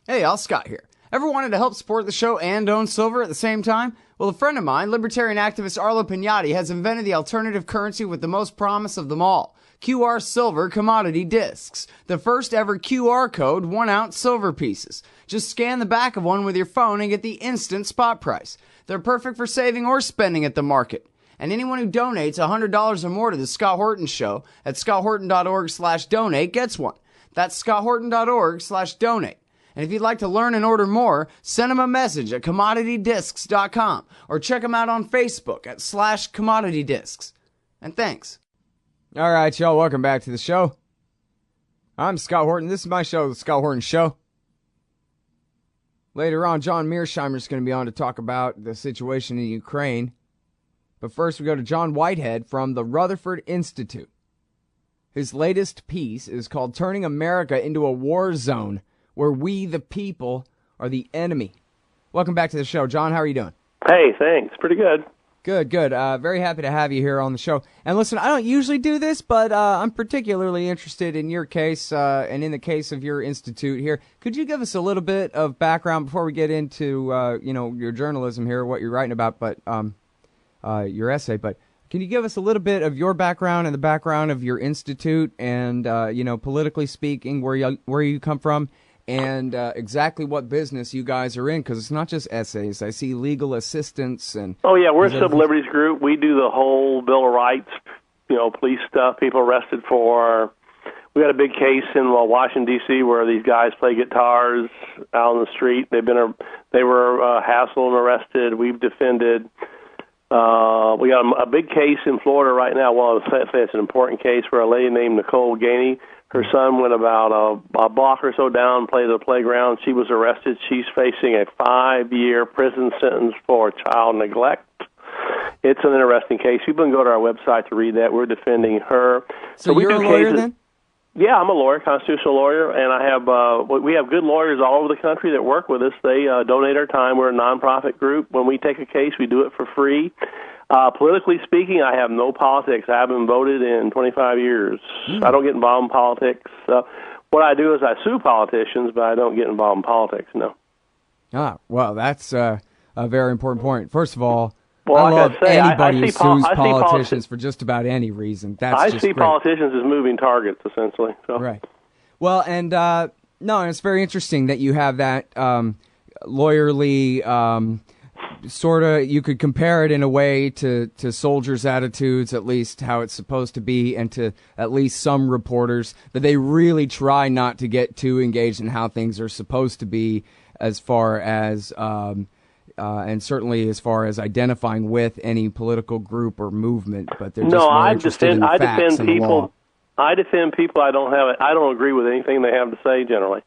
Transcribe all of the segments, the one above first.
Hey, all, Scott here. Ever wanted to help support the show and own silver at the same time? Well, a friend of mine, libertarian activist Arlo Pignati, has invented the alternative currency with the most promise of them all. QR silver commodity discs. The first ever QR code 1-ounce silver pieces. Just scan the back of one with your phone and get the instant spot price. They're perfect for saving or spending at the market. And anyone who donates $100 or more to the Scott Horton Show at scotthorton.org/donate gets one. That's scotthorton.org/donate. And if you'd like to learn and order more, send them a message at commoditydiscs.com or check them out on Facebook at /commoditydiscs. And thanks. All right, y'all, welcome back to the show. I'm Scott Horton. This is my show, The Scott Horton Show. Later on, John Mearsheimer is going to be on to talk about the situation in Ukraine. But first, we go to John Whitehead from the Rutherford Institute. His latest piece is called Turning America into a War Zone, where we, the people, are the enemy. Welcome back to the show. John, how are you doing? Hey, thanks. Pretty good. Good. Very happy to have you here on the show. And listen, I don't usually do this, but I'm particularly interested in your case and in the case of your institute here. Could you give us a little bit of background before we get into, your journalism here, what you're writing about, but your essay, but can you give us a little bit of your background and the background of your institute and, politically speaking, where you come from? And exactly what business you guys are in, because it's not just essays. I see legal assistance and... Oh, yeah, we're a civil liberties group. We do the whole Bill of Rights, police stuff, people arrested for... We had a big case in Washington, D.C., where these guys play guitars out on the street. They were hassled and arrested. We've defended... we got a big case in Florida right now. Well, I'll say it's an important case where a lady named Nicole Gainey, her son went about a block or so down, played at the playground. She was arrested. She's facing a 5-year prison sentence for child neglect. It's an interesting case. You can go to our website to read that. We're defending her. So you're a lawyer then? Yeah, I'm a lawyer, constitutional lawyer, and I have we have good lawyers all over the country that work with us. They donate our time. We're a nonprofit group. When we take a case, we do it for free. Politically speaking, I have no politics. I haven't voted in 25 years. I don't get involved in politics. What I do is I sue politicians, but I don't get involved in politics, no. Well, that's a very important point. First of all, well, I love anybody who sues I politicians for just about any reason. I see politicians as moving targets, essentially. So. Right. Well, and it's very interesting that you have that lawyerly sort of, you could compare it in a way to soldiers' attitudes, at least how it's supposed to be, and to at least some reporters, that they really try not to get too engaged in how things are supposed to be as far as, and certainly as far as identifying with any political group or movement, but they're just more interested in the facts and the law. I defend people. I don't agree with anything they have to say generally,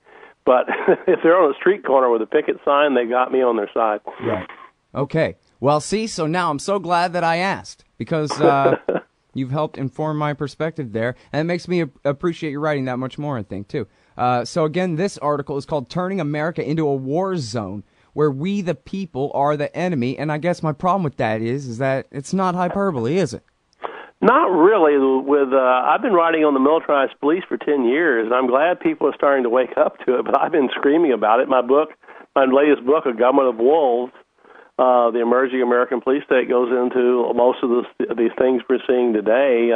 but if they're on a street corner with a picket sign, they got me on their side. Right. Okay. Well, see, so now I'm so glad that I asked, because you've helped inform my perspective there, and it makes me appreciate your writing that much more, I think, too. So again, this article is called Turning America into a War Zone, where we, the people, are the enemy, and I guess my problem with that is that it's not hyperbole, is it? Not really. I've been writing on the militarized police for 10 years, and I'm glad people are starting to wake up to it, but I've been screaming about it. My latest book, A Government of Wolves, the emerging American police state, goes into most of these things we're seeing today.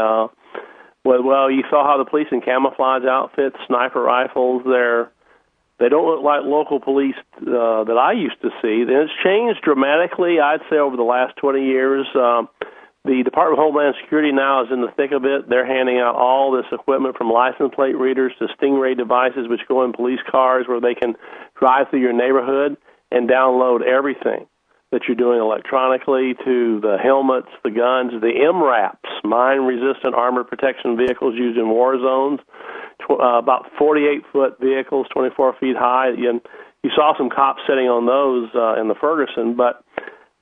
Well, you saw how the police in camouflage outfits, sniper rifles, they don't look like local police that I used to see. And it's changed dramatically, I'd say, over the last 20 years. The Department of Homeland Security now is in the thick of it. They're handing out all this equipment, from license plate readers to Stingray devices, which go in police cars, where they can drive through your neighborhood and download everything that you're doing electronically, to the helmets, the guns, the MRAPs, mine-resistant armored protection vehicles used in war zones, about 48-foot vehicles, 24 feet high. You saw some cops sitting on those in the Ferguson, but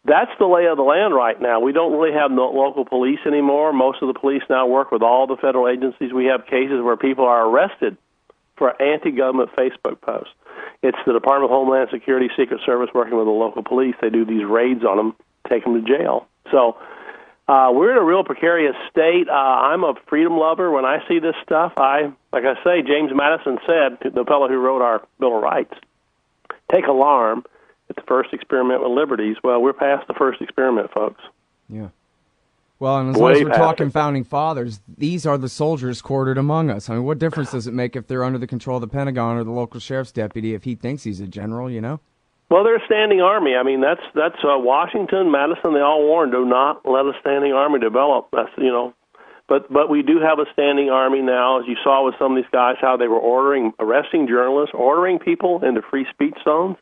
that's the lay of the land right now. We don't really have no local police anymore. Most of the police now work with all the federal agencies. We have cases where people are arrested for anti-government Facebook posts. It's the Department of Homeland Security, Secret Service working with the local police. They do these raids on them, take them to jail. So we're in a real precarious state. I'm a freedom lover. When I see this stuff, like I say, James Madison said, the fellow who wrote our Bill of Rights, take alarm at the first experiment with liberties. Well, we're past the first experiment, folks. Yeah. Well, and as long as we're talking founding fathers, these are the soldiers quartered among us. I mean, what difference does it make if they're under the control of the Pentagon or the local sheriff's deputy if he thinks he's a general, you know? Well, they're a standing army. I mean, that's Washington, Madison, they all warned, do not let a standing army develop. That's, you know. But we do have a standing army now, as you saw with some of these guys, how they were arresting journalists, ordering people into free speech zones.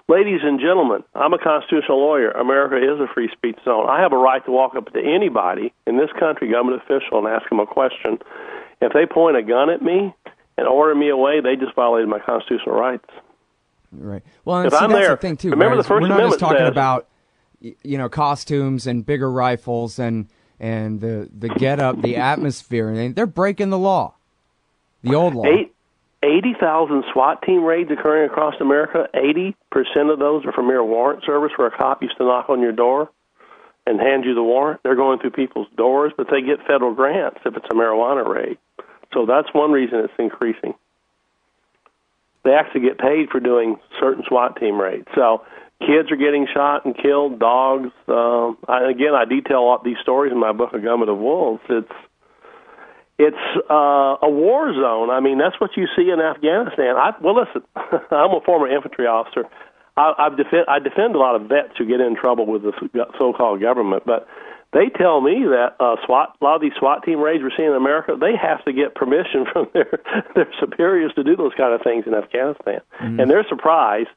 Ladies and gentlemen, I'm a constitutional lawyer. America is a free speech zone. I have a right to walk up to anybody in this country, government official, and ask them a question. If they point a gun at me and order me away, they just violated my constitutional rights. Right. Well, and that's the thing, too. Remember, right? the First We're not Amendment just talking says, about, you know, costumes and bigger rifles and the get-up, the atmosphere. And they're breaking the law, the old law. 80,000 SWAT team raids occurring across America. 80% of those are from mere warrant service, where a cop used to knock on your door and hand you the warrant. They're going through people's doors, but they get federal grants if it's a marijuana raid. So that's one reason it's increasing. They actually get paid for doing certain SWAT team raids. So kids are getting shot and killed, dogs. I detail all these stories in my book, A Government of Wolves. It's a war zone. I mean, that's what you see in Afghanistan. Listen, I'm a former infantry officer. I defend a lot of vets who get in trouble with the so-called government, but they tell me that a lot of these SWAT team raids we're seeing in America, they have to get permission from their superiors to do those kind of things in Afghanistan, and they're surprised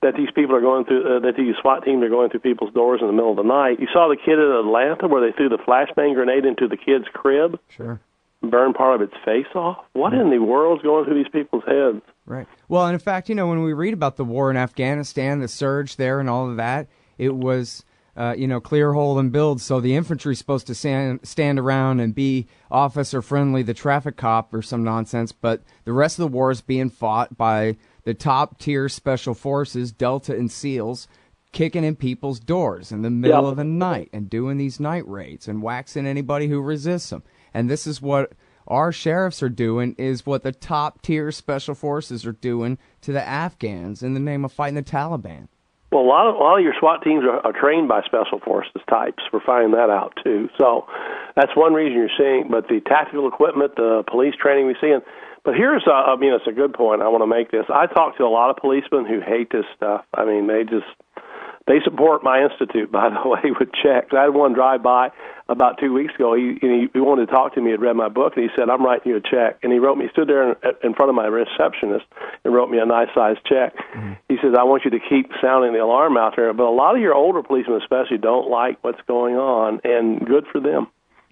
that these people are going through, that these SWAT teams are going through people's doors in the middle of the night. You saw the kid in Atlanta where they threw the flashbang grenade into the kid's crib. Sure. Burn part of its face off? What in the world's going through these people's heads? Right. Well, and in fact, you know, when we read about the war in Afghanistan, the surge there and all of that, it was, clear, hold, and build. So the infantry's supposed to stand around and be officer-friendly, the traffic cop or some nonsense, but the rest of the war is being fought by the top-tier special forces, Delta and SEALs, kicking in people's doors in the middle of the night and doing these night raids and waxing anybody who resists them. And this is what our sheriffs are doing, is what the top-tier special forces are doing to the Afghans in the name of fighting the Taliban. Well, a lot of your SWAT teams are trained by special forces types. We're finding that out, too. So that's one reason you're seeing, but the tactical equipment, the police training we're seeing. But here's, it's a good point. I want to make this. I talk to a lot of policemen who hate this stuff. I mean, they support my institute, by the way, with checks. I had one drive by about 2 weeks ago. He wanted to talk to me. He'd read my book, and he said, "I'm writing you a check." And he stood there in front of my receptionist and wrote me a nice-sized check. Mm-hmm. He says, "I want you to keep sounding the alarm out there." But a lot of your older policemen especially don't like what's going on, and good for them.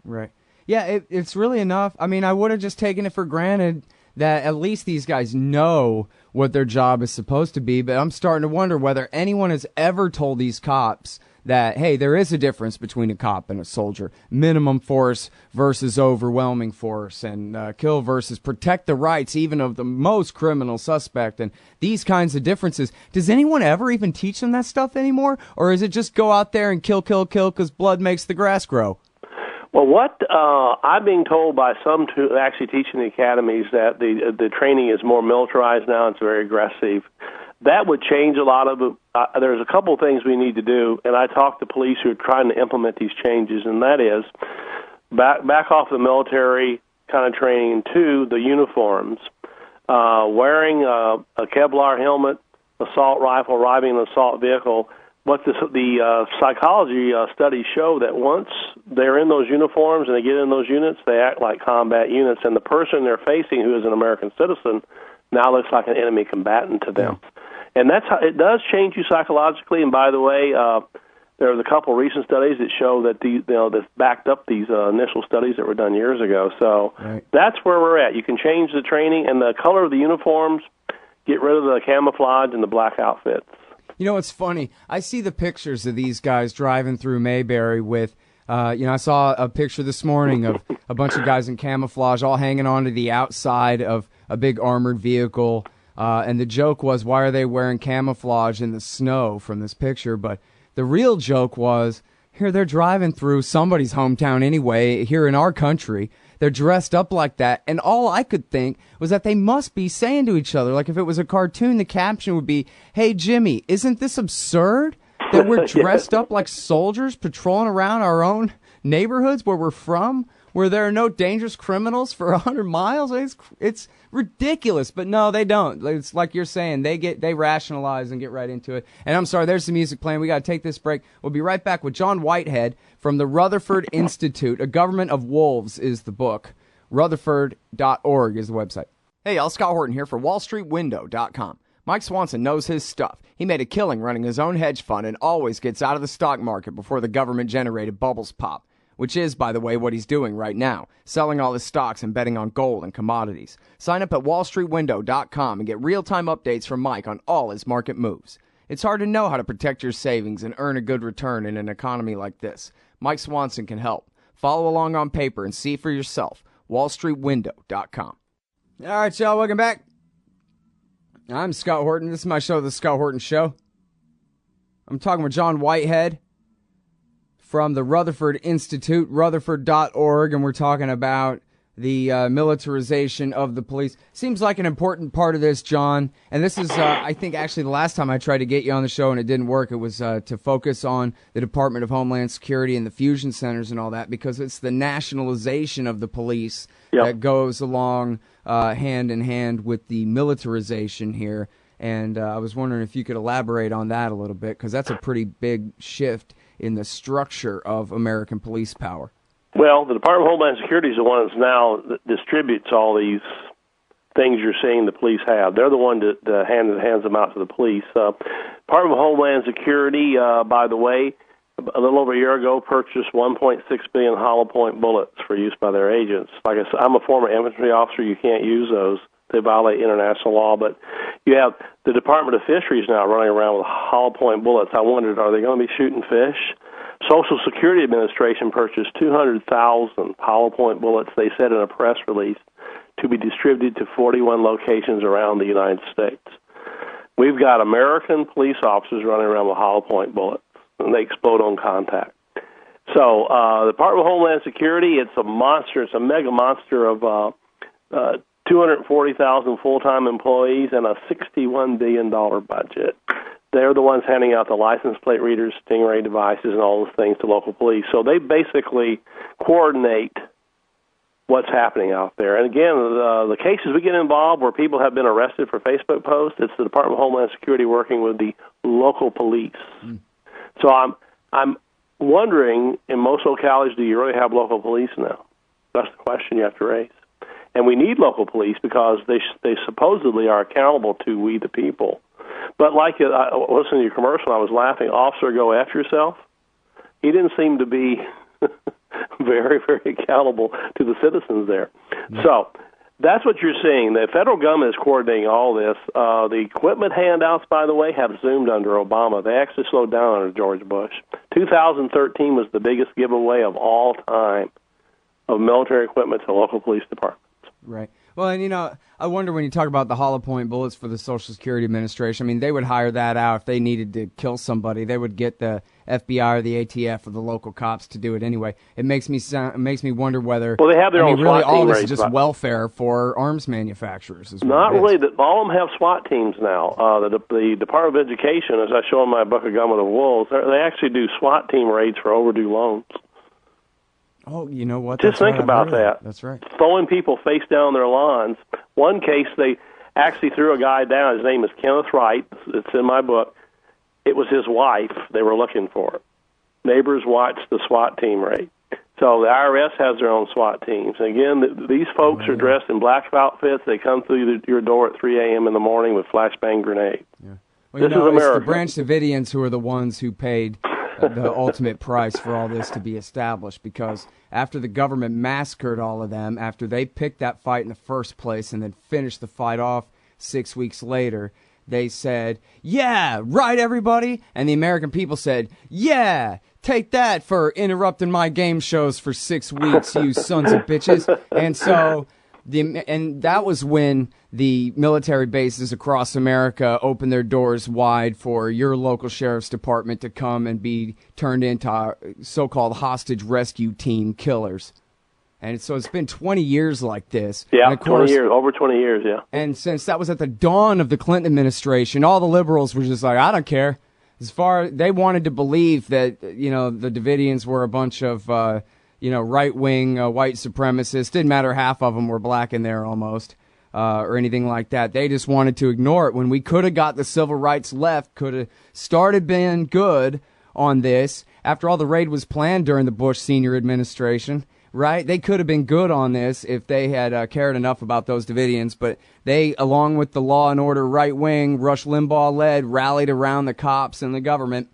Right. Yeah, it's really enough. I mean, I would have just taken it for granted that at least these guys know what their job is supposed to be, but I'm starting to wonder whether anyone has ever told these cops that, hey, there is a difference between a cop and a soldier. Minimum force versus overwhelming force, and kill versus protect the rights even of the most criminal suspect, and these kinds of differences. Does anyone ever even teach them that stuff anymore? Or is it just go out there and kill because blood makes the grass grow? Well, what I'm being told by some actually teaching the academies that the training is more militarized now. It's very aggressive. That would change a lot of it. There's a couple of things we need to do, and I talk to police who are trying to implement these changes, and that is back off the military kind of training to the uniforms, wearing a Kevlar helmet, assault rifle, arriving in an assault vehicle. What the psychology studies show that once they're in those uniforms and they get in those units, they act like combat units, and the person they're facing, who is an American citizen, now looks like an enemy combatant to them. And that's how it does change you psychologically. And by the way, there are a couple of recent studies that show that that backed up these initial studies that were done years ago. So That's where we're at. You can change the training and the color of the uniforms, get rid of the camouflage and the black outfits. You know, it's funny. I see the pictures of these guys driving through Mayberry with, I saw a picture this morning of a bunch of guys in camouflage all hanging onto the outside of a big armored vehicle. And the joke was, why are they wearing camouflage in the snow from this picture? But the real joke was, here they're driving through somebody's hometown anyway, here in our country. they're dressed up like that. And all I could think was that they must be saying to each other, like if it was a cartoon, the caption would be, "Hey, Jimmy, isn't this absurd that we're dressed up like soldiers patrolling around our own neighborhoods where we're from, where there are no dangerous criminals for 100 miles? It's ridiculous." But no, they don't. It's like you're saying, they rationalize and get right into it. And I'm sorry, there's some music playing. We got to take this break. We'll be right back with John Whitehead from the Rutherford Institute. A Government of Wolves is the book. Rutherford.org is the website. Hey, y'all, Scott Horton here for WallStreetWindow.com. Mike Swanson knows his stuff. He made a killing running his own hedge fund and always gets out of the stock market before the government-generated bubbles pop, which is, by the way, what he's doing right now, selling all his stocks and betting on gold and commodities. Sign up at WallStreetWindow.com and get real-time updates from Mike on all his market moves. It's hard to know how to protect your savings and earn a good return in an economy like this. Mike Swanson can help. Follow along on paper and see for yourself. WallStreetWindow.com. All right, y'all, welcome back. I'm Scott Horton. This is my show, The Scott Horton Show. I'm talking with John Whitehead from the Rutherford Institute, Rutherford.org, and we're talking about the militarization of the police. Seems like an important part of this, John, and this is, I think, actually the last time I tried to get you on the show and it didn't work. It was to focus on the Department of Homeland Security and the fusion centers and all that, because it's the nationalization of the police that goes along hand in hand with the militarization here. And I was wondering if you could elaborate on that a little bit, because that's a pretty big shift in the structure of American police power. Well, the Department of Homeland Security is the one that distributes all these things you're seeing the police have. They're the one that hands them out to the police. Department of Homeland Security, by the way, a little over a year ago, purchased 1.6 billion hollow point bullets for use by their agents. Like I said, I'm a former infantry officer. You can't use those. They violate international law. But you have the Department of Fisheries now running around with hollow point bullets. I wondered, are they going to be shooting fish? Social Security Administration purchased 200,000 hollow point bullets, they said in a press release, to be distributed to 41 locations around the United States. We've got American police officers running around with hollow point bullets, and they explode on contact. So the Department of Homeland Security, it's a monster. It's a mega monster of 240,000 full-time employees and a $61 billion budget. They're the ones handing out the license plate readers, Stingray devices, and all those things to local police. So they basically coordinate what's happening out there. And again, the cases we get involved where people have been arrested for Facebook posts, it's the Department of Homeland Security working with the local police. So I'm wondering, in most localities, do you really have local police now? That's the question you have to raise. And we need local police because they supposedly are accountable to we the people. But like I listened to your commercial, I was laughing. Officer, go after yourself. He didn't seem to be very, very accountable to the citizens there. So that's what you're seeing. The federal government is coordinating all this. The equipment handouts, by the way, have zoomed under Obama. They actually slowed down under George Bush. 2013 was the biggest giveaway of all time of military equipment to local police departments. Right. Well, and, I wonder when you talk about the hollow point bullets for the Social Security Administration, I mean, they would hire that out if they needed to kill somebody. They would get the FBI or the ATF or the local cops to do it anyway. It makes me wonder whether, well, they have their own really SWAT all team this is just welfare for arms manufacturers. Not really. All of them have SWAT teams now. The Department of Education, as I show in my book, A Government of Wolves, they actually do SWAT team raids for overdue loans. Oh, you know what? Just think about that. That's right. Throwing people face down their lawns. One case, they actually threw a guy down. His name is Kenneth Wright. It's in my book. It was his wife they were looking for. Neighbors watched the SWAT team raid. So the IRS has their own SWAT teams. And again, these folks are dressed in black outfits. They come through your door at 3 a.m. in the morning with flashbang grenades. Yeah. Well, this is America. It's the Branch Davidians who are the ones who paid the ultimate price for all this to be established, because after the government massacred all of them, after they picked that fight in the first place and then finished the fight off 6 weeks later, they said, yeah, right, everybody? And the American people said, yeah, take that for interrupting my game shows for 6 weeks, you sons of bitches. And so and that was when the military bases across America opened their doors wide for your local sheriff's department to come and be turned into so-called hostage rescue team killers. And so it's been 20 years like this. Yeah, and of course, 20 years, over 20 years, yeah. And since that was at the dawn of the Clinton administration, all the liberals were just like, I don't care. They wanted to believe that, the Davidians were a bunch of, right-wing white supremacists. Didn't matter, half of them were black in there almost, or anything like that. They just wanted to ignore it when we could have got the civil rights left, could have started being good on this after all the raid was planned during the Bush senior administration. Right? They could have been good on this if they had cared enough about those Davidians, but they, along with the law and order right wing, Rush Limbaugh-led, rallied around the cops and the government.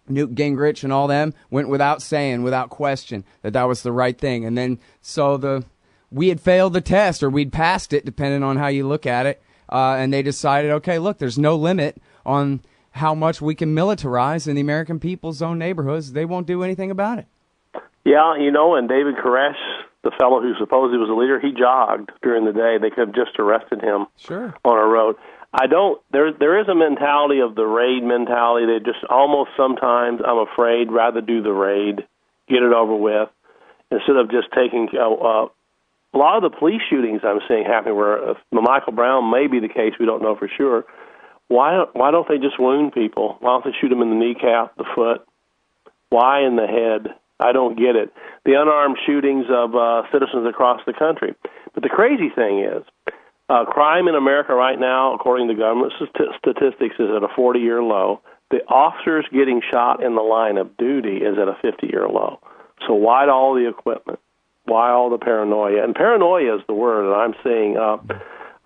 Newt Gingrich and all them went without saying, without question, that was the right thing. And then we had failed the test, or we'd passed it, depending on how you look at it, and they decided, okay, look, there's no limit on how much we can militarize in the American people's own neighborhoods. They won't do anything about it. Yeah, and David Koresh, the fellow who supposedly was a leader, he jogged during the day. They could have just arrested him on a road. There is a mentality of the raid mentality. They just almost sometimes, I'm afraid, rather do the raid, get it over with, instead of just taking a lot of the police shootings I'm seeing happening where Michael Brown may be the case, we don't know for sure. Why don't they just wound people? Why don't they shoot them in the kneecap, the foot? Why in the head? I don't get it. The unarmed shootings of citizens across the country. But the crazy thing is, crime in America right now, according to government statistics, is at a 40-year low. The officers getting shot in the line of duty is at a 50-year low. So why all the equipment? Why all the paranoia? And paranoia is the word that I'm seeing.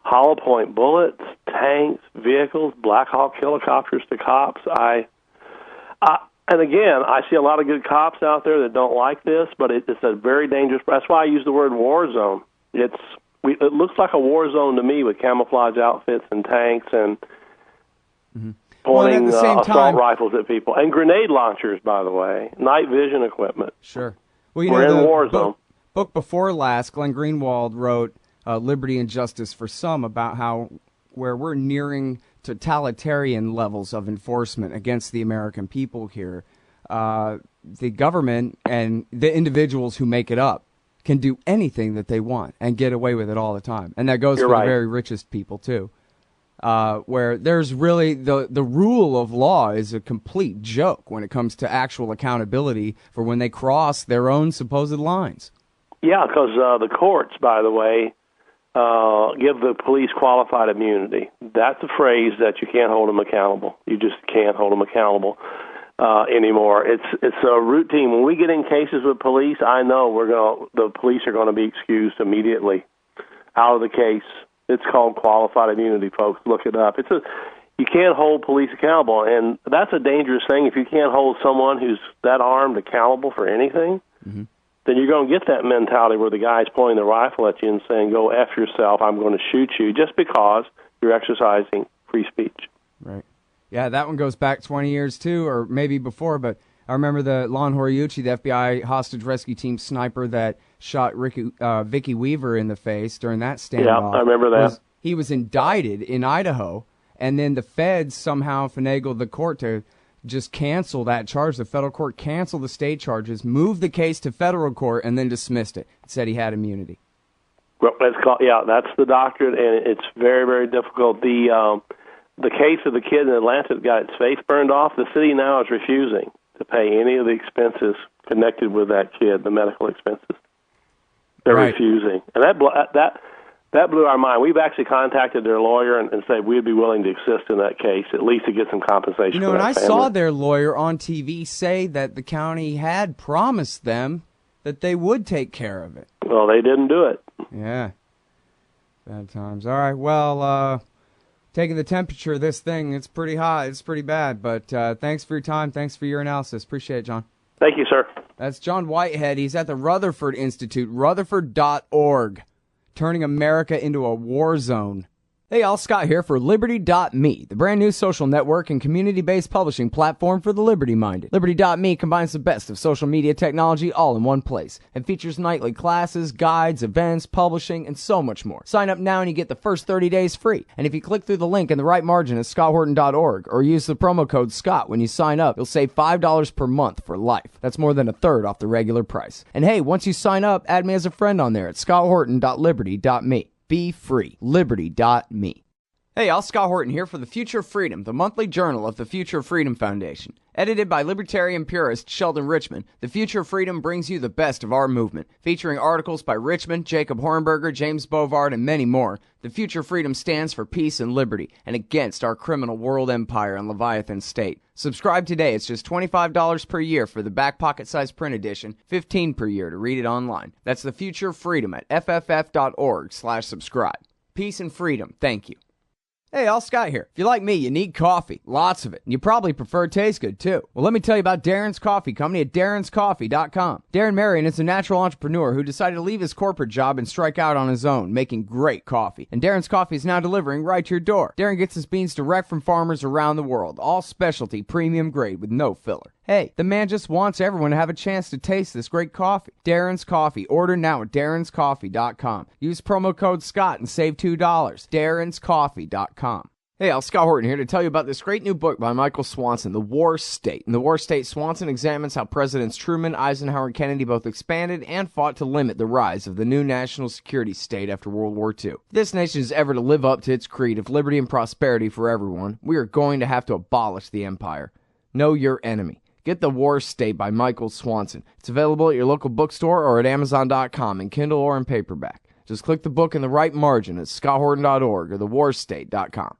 Hollow point bullets, tanks, vehicles, Black Hawk helicopters to cops. And again, I see a lot of good cops out there that don't like this, but it's a very dangerous. That's why I use the word war zone. It looks like a war zone to me with camouflage outfits and tanks and pointing assault rifles at people and grenade launchers. By the way, night vision equipment. Sure. Well, we're in war zone. Book before last, Glenn Greenwald wrote "Liberty and Justice for Some" about how where we're nearing totalitarian levels of enforcement against the American people here. The government and the individuals who make it up can do anything that they want and get away with it all the time. And that goes for the very richest people, too. Where there's really the rule of law is a complete joke when it comes to actual accountability for when they cross their own supposed lines. Yeah, because the courts, by the way, give the police qualified immunity. That's a phrase that you can't hold them accountable. You just can't hold them accountable anymore. It's a routine. When we get in cases with police, I know the police are going to be excused immediately out of the case. It's called qualified immunity, folks. Look it up. You can't hold police accountable, and that's a dangerous thing. If you can't hold someone who's that armed accountable for anything, then you're going to get that mentality where the guy's pointing the rifle at you and saying, go F yourself, I'm going to shoot you, just because you're exercising free speech. Right. Yeah, that one goes back 20 years, too, or maybe before, but I remember the Lon Horiuchi, the FBI hostage rescue team sniper that shot Vicky Weaver in the face during that standoff. Yeah, I remember that. He was indicted in Idaho, and then the feds somehow finagled the court to just cancel that charge. The federal court canceled the state charges, moved the case to federal court, and then dismissed it. It said he had immunity. Well, that's the doctrine, and it's very, very difficult. The case of the kid in Atlanta that got its face burned off, the city now is refusing to pay any of the expenses connected with that kid, the medical expenses. They're refusing. And that blew our mind. We've actually contacted their lawyer and said we'd be willing to assist in that case, at least to get some compensation for that and I family. saw their lawyer on TV say that the county had promised them that they would take care of it. Well, they didn't do it. Yeah. Bad times. All right, well, taking the temperature of this thing, it's pretty hot. It's pretty bad, but thanks for your time. Thanks for your analysis. Appreciate it, John. Thank you, sir. That's John Whitehead. He's at the Rutherford Institute, rutherford.org. Turning America into a war zone. Hey, all, Scott here for Liberty.me, the brand new social network and community-based publishing platform for the liberty-minded. Liberty.me combines the best of social media technology all in one place and features nightly classes, guides, events, publishing, and so much more. Sign up now and you get the first 30 days free. And if you click through the link in the right margin at scotthorton.org or use the promo code SCOTT when you sign up, you'll save $5 per month for life. That's more than a third off the regular price. And hey, once you sign up, add me as a friend on there at scotthorton.liberty.me. Be free. Liberty.me. Hey, all, Scott Horton here for The Future of Freedom, the monthly journal of the Future of Freedom Foundation. Edited by libertarian purist Sheldon Richman, The Future of Freedom brings you the best of our movement, featuring articles by Richman, Jacob Hornberger, James Bovard, and many more. The Future of Freedom stands for peace and liberty, and against our criminal world empire and Leviathan state. Subscribe today. It's just $25 per year for the back pocket-sized print edition, $15 per year to read it online. That's The Future of Freedom at fff.org/subscribe. Peace and freedom. Thank you. Hey, all, Scott here. If you're like me, you need coffee. Lots of it. And you probably prefer it tastes good, too. Well, let me tell you about Darren's Coffee Company at darrenscoffee.com. Darren Marion is a natural entrepreneur who decided to leave his corporate job and strike out on his own, making great coffee. And Darren's Coffee is now delivering right to your door. Darren gets his beans direct from farmers around the world, all specialty, premium grade with no filler. Hey, the man just wants everyone to have a chance to taste this great coffee. Darren's Coffee. Order now at darrenscoffee.com. Use promo code SCOTT and save $2. darrenscoffee.com. Hey, I'm Scott Horton here to tell you about this great new book by Michael Swanson, The War State. In The War State, Swanson examines how Presidents Truman, Eisenhower, and Kennedy both expanded and fought to limit the rise of the new national security state after World War II. If this nation is ever to live up to its creed of liberty and prosperity for everyone, we are going to have to abolish the empire. Know your enemy. Get The War State by Michael Swanson. It's available at your local bookstore or at Amazon.com in Kindle or in paperback. Just click the book in the right margin at scotthorton.org or thewarstate.com.